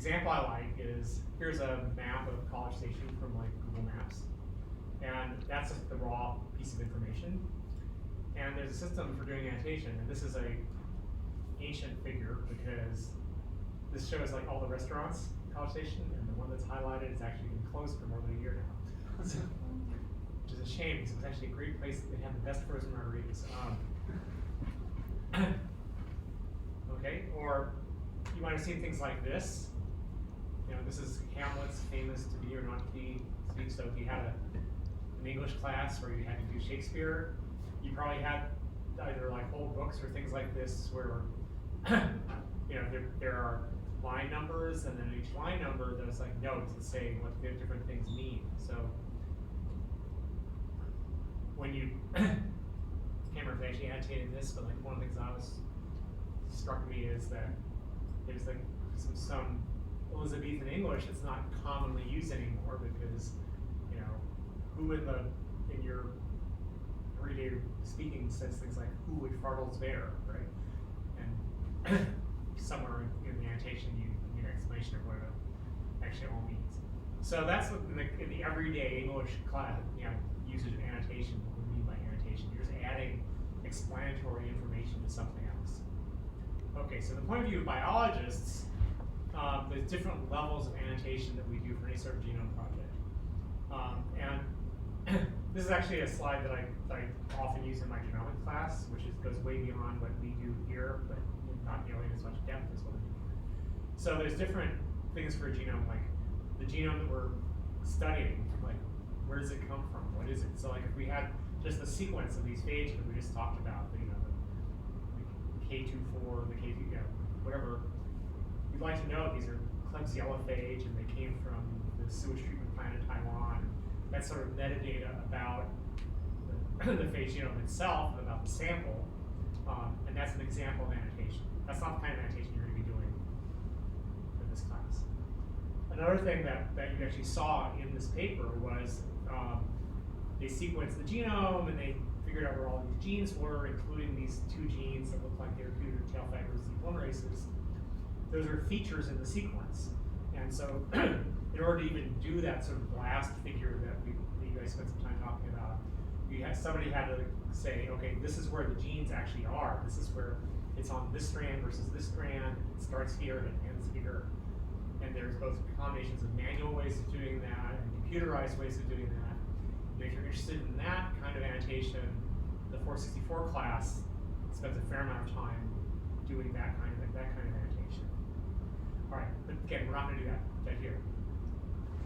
example I like is, here's a map of College Station from like Google Maps. And that's just the raw piece of information. And there's a system for doing annotation, and this is a ancient figure because this shows like all the restaurants in College Station, and the one that's highlighted is actually been closed for more than a year now. Which is a shame, because it was actually a great place. They had the best frozen margaritas. Okay, or you might have seen things like this. You know, this is Hamlet's famous "to be or not to be" speech. So if you had an English class where you had to do Shakespeare, you probably had either like old books or things like this where you know there are line numbers, and then each line number there's like notes that say what the different things mean. So when you can't remember if they actually annotated this, but like one of the things that struck me is that there's like some Elizabethan English that's not commonly used anymore because, you know, who in your everyday speaking says things like "who would fartles bear," right? And somewhere in the annotation you need an explanation of what it actually all means. So that's what in the everyday English class, you know, usage of annotation, what we mean by annotation. You're just adding explanatory information to something else. Okay, so the point of view of biologists, there's different levels of annotation that we do for any sort of genome project. And this is actually a slide that I often use in my genomics class, which goes way beyond what we do here, but not nearly as much depth as what we do here. So there's different things for a genome, like the genome that we're studying, like where does it come from? What is it? So like if we had just the sequence of these phages that we just talked about, you know, the K24, the K2, you know, whatever, you'd like to know these are Klebsiella phage and they came from the sewage treatment plant in Taiwan. That sort of metadata about the phage genome itself and about the sample, and that's an example of annotation. That's not the kind of annotation you're going to be doing in this class. Another thing that you actually saw in this paper was they sequenced the genome and they figured out where all these genes were, including these two genes that look like they're due to tail fibers polymerases. Those are features in the sequence. And so in order to even do that sort of blast figure that you guys spent some time talking about, somebody had to say, okay, this is where the genes actually are. This is where it's on this strand versus this strand. It starts here and it ends here. And there's both combinations of manual ways of doing that and computerized ways of doing that. And if you're interested in that kind of annotation, the 464 class spends a fair amount of time doing that kind of annotation. All right, but again, we're not going to do that here.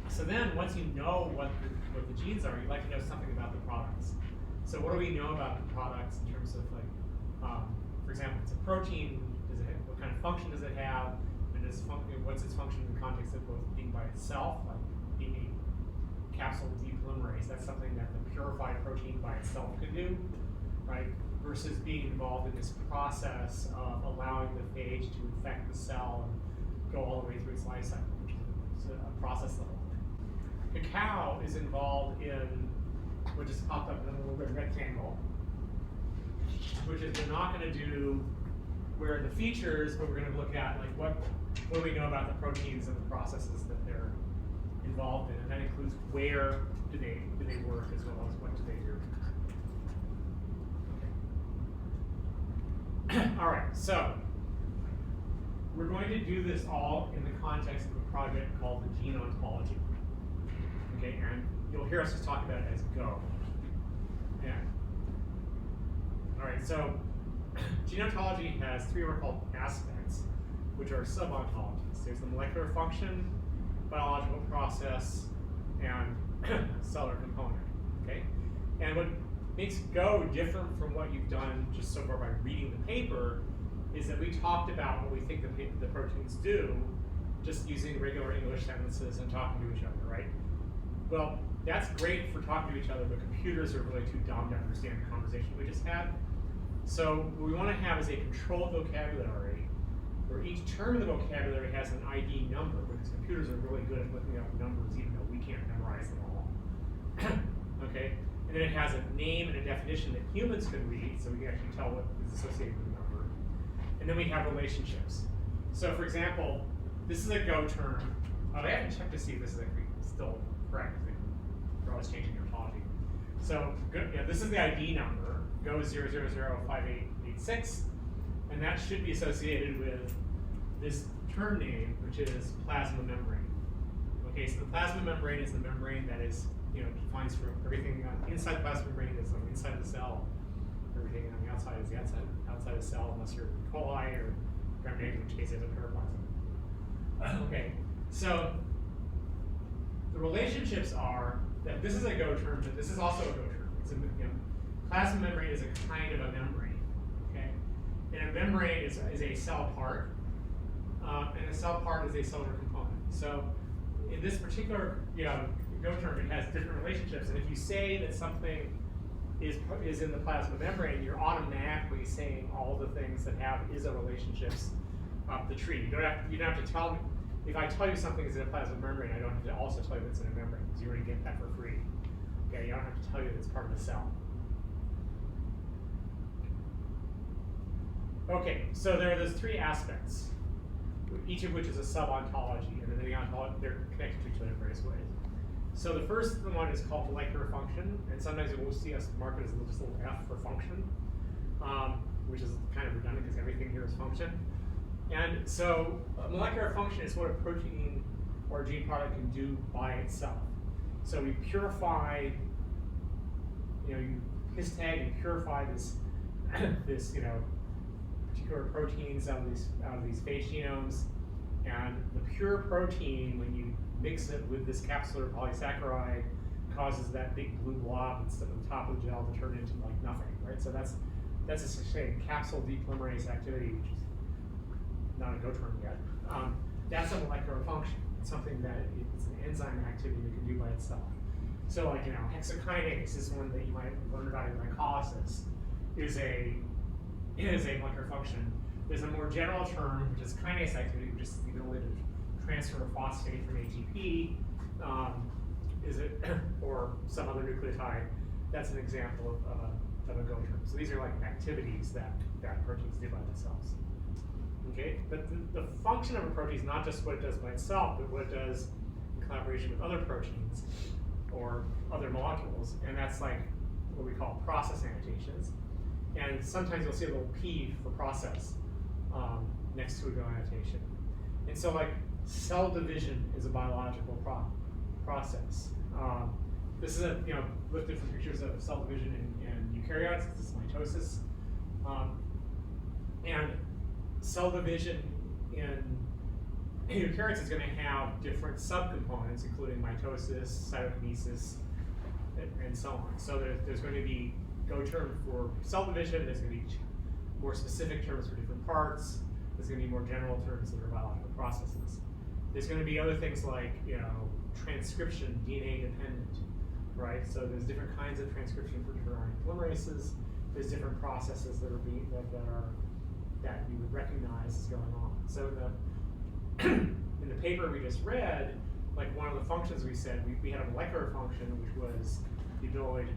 So then, once you know what the genes are, you'd like to know something about the products. So what do we know about the products in terms of like, for example, it's a protein. What kind of function does it have? And what's its function in the context of both being by itself, like being a capsule depolymerase? That's something that the purified protein by itself could do, right? Versus being involved in this process of allowing the phage to infect the cell and go all the way through its life cycle, which is a process level. Cacao is involved in what just popped up in a little bit of rectangle, which is we're not going to do where are the features, but we're going to look at like what do we know about the proteins and the processes that they're involved in, and that includes where do they work as well as what do they do. Okay. All right, so we're going to do this all in the context of a project called the Gene Ontology. Okay, and you'll hear us just talk about it as Go. Yeah. All right, so Gene Ontology has three what are called aspects, which are sub-ontologies. There's the molecular function, biological process, and cellular component. Okay, and what makes Go different from what you've done just so far by reading the paper is that we talked about what we think the proteins do, just using regular English sentences and talking to each other, right? Well, that's great for talking to each other, but computers are really too dumb to understand the conversation we just had. So what we want to have is a controlled vocabulary where each term in the vocabulary has an ID number, because computers are really good at looking up numbers even though we can't memorize them all. Okay, and then it has a name and a definition that humans can read, so we can actually tell what is associated with the number. And then we have relationships. So for example, this is a Go term. I haven't checked to see if this is still correct. They're always changing the ontology. So this is the ID number, Go 0005886, and that should be associated with this term name, which is plasma membrane. Okay, so the plasma membrane is the membrane that is, defines for everything inside the plasma membrane is on the inside of the cell. Everything on the outside is the outside of the cell, unless you're E. coli or gram-negative, in which case it's a paraplasm. Okay, so the relationships are that this is a Go term, but this is also a Go term. It's plasma membrane is a kind of a membrane. Okay, and a membrane is a cell part, and a cell part is a cellular component. So in this particular Go term, it has different relationships, and if you say that something is in the plasma membrane, you're automatically saying all the things that have ISO relationships up the tree. You don't have to tell me. If I tell you something is in a plasma membrane, I don't have to also tell you it's in a membrane, because you already get that for free. Okay, you don't have to tell you that it's part of the cell. Okay, so there are those three aspects, each of which is a sub-ontology, and then they're connected to each other in various ways. So the first one is called molecular function, and sometimes you will see us mark it as just a little f for function, which is kind of redundant because everything here is function. And so molecular function is what a protein or a gene product can do by itself. So we purify, you histag and purify this particular proteins out of these phage genomes, and the pure protein, when you mix it with this capsular polysaccharide, causes that big blue blob that's at the top of the gel to turn into like nothing, right? So that's essentially capsule depolymerase activity, which is not a Go term yet. That's a molecular function. It's something that it's an enzyme activity that can do by itself. So like hexokinase is one that you might learn about in glycolysis, is a molecular function. There's a more general term, which is kinase activity, which is the ability to transfer a phosphate from ATP, or some other nucleotide. That's an example of a Go term. So these are like activities that proteins do by themselves. Okay, but the function of a protein is not just what it does by itself, but what it does in collaboration with other proteins or other molecules, and that's like what we call process annotations. And sometimes you'll see a little P for process next to a Go annotation. And so like cell division is a biological process. This is lifted from pictures of cell division in eukaryotes. This is mitosis. And cell division in eukaryotes is going to have different subcomponents, including mitosis, cytokinesis, and so on. So there's going to be Go term for cell division. There's going to be more specific terms for different parts. There's going to be more general terms that are biological processes. There's going to be other things like transcription, DNA dependent, right? So there's different kinds of transcription for different RNA polymerases. There's different processes that you would recognize is going on. So in the paper we just read, like one of the functions we said, we had a molecular function which was the ability to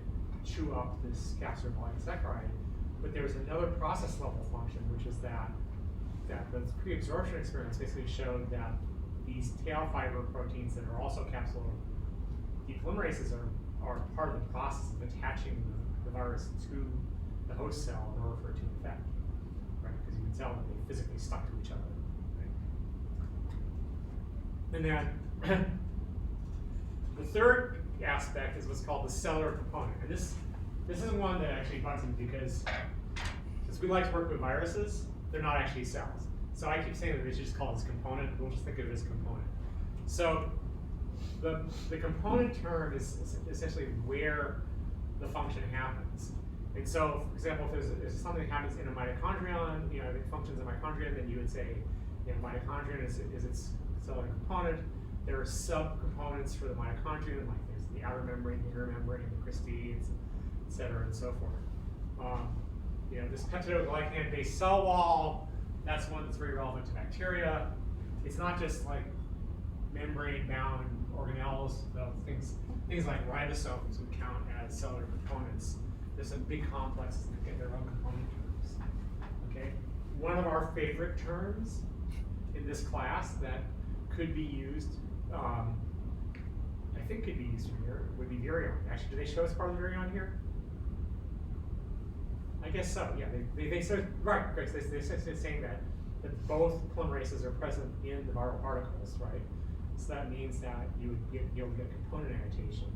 chew up this capsular polysaccharide, but there was another process level function, which is that the pre-absorption experiments basically showed that these tail fiber proteins that are also capsular depolymerases are part of the process of attaching the virus to the host cell in order for it to infect, right? Because you can tell that they physically stuck to each other, right? And then the third aspect is what's called the cellular component. And this is one that actually bugs me because since we like to work with viruses, they're not actually cells. So I keep saying that they should just call this component. We'll just think of it as component. So the component term is essentially where the function happens. And so, for example, if there's something that happens in a mitochondrion, it functions in a mitochondrion, then you would say, mitochondrion is its cellular component. There are subcomponents for the mitochondrion, like there's the outer membrane, the inner membrane, the cristae, et cetera, and so forth. This peptidoglycan-based cell wall, that's one that's very relevant to bacteria. It's not just like membrane-bound organelles, though things like ribosomes would count as cellular components. There's some big complexes that get their own component terms. Okay, one of our favorite terms in this class that could be used, I think could be used from here, would be Virion. Actually, do they show us part of the Virion here? I guess so, yeah. They said, right, so they're saying that both polymerases are present in the viral particles, right? So that means that you'll get component annotation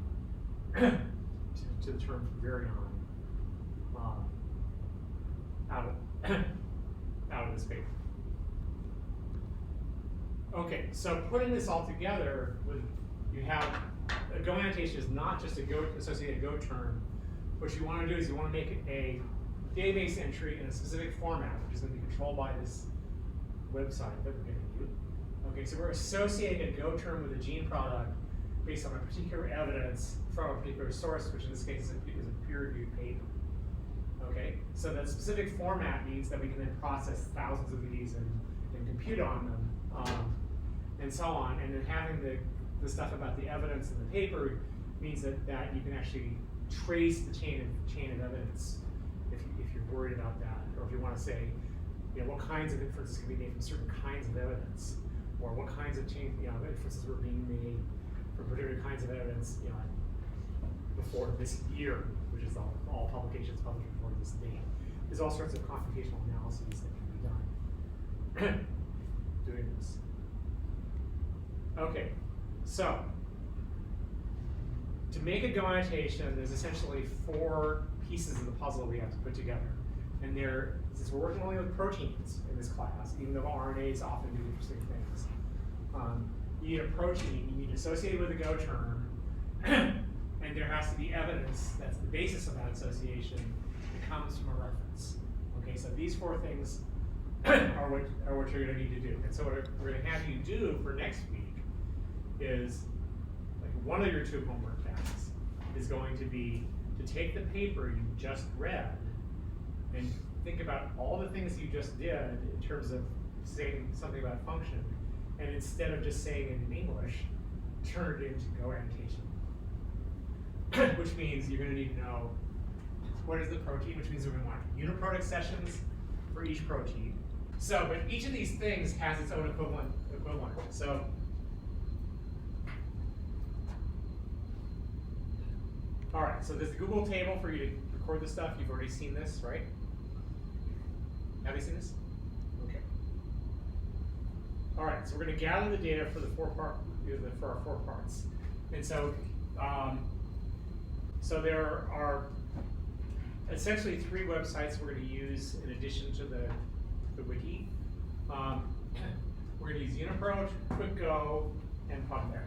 to the term Virion out of this paper. Okay, so putting this all together, you have a Go annotation is not just a Go associated Go term. What you want to do is you want to make a database entry in a specific format, which is going to be controlled by this website that we're giving you. Okay, so we're associating a Go term with a gene product based on a particular evidence from a particular source, which in this case is a peer-reviewed paper. Okay, so that specific format means that we can then process thousands of these and compute on them, and so on. And then having the stuff about the evidence in the paper means that you can actually trace the chain of evidence if you're worried about that, or if you want to say, what kinds of inferences can be made from certain kinds of evidence, or what kinds of inferences were being made from particular kinds of evidence, before this year, which is all publications published before this date. There's all sorts of computational analyses that can be done doing this. Okay, so to make a Go annotation, there's essentially 4 pieces of the puzzle we have to put together. And since we're working only with proteins in this class, even though RNAs often do interesting things, you need a protein, you need associated with a Go term, and there has to be evidence that's the basis of that association that comes from a reference. Okay, so these 4 things are what you're going to need to do. And so what we're going to have you do for next week is, like, one of your 2 homework tasks is going to be to take the paper you just read and think about all the things you just did in terms of saying something about function, and instead of just saying it in English, turn it into Go annotation. Which means you're going to need to know what is the protein, which means we're going to want uniprotect sessions for each protein. So, but each of these things has its own equivalent. So, all right, so there's the Google table for you to record the stuff. You've already seen this, right? Have you seen this? Okay. All right, so we're going to gather the data for for our 4 parts. And so, so there are essentially 3 websites we're going to use in addition to the wiki. We're going to use Uniprot, QuickGo, and PubMed.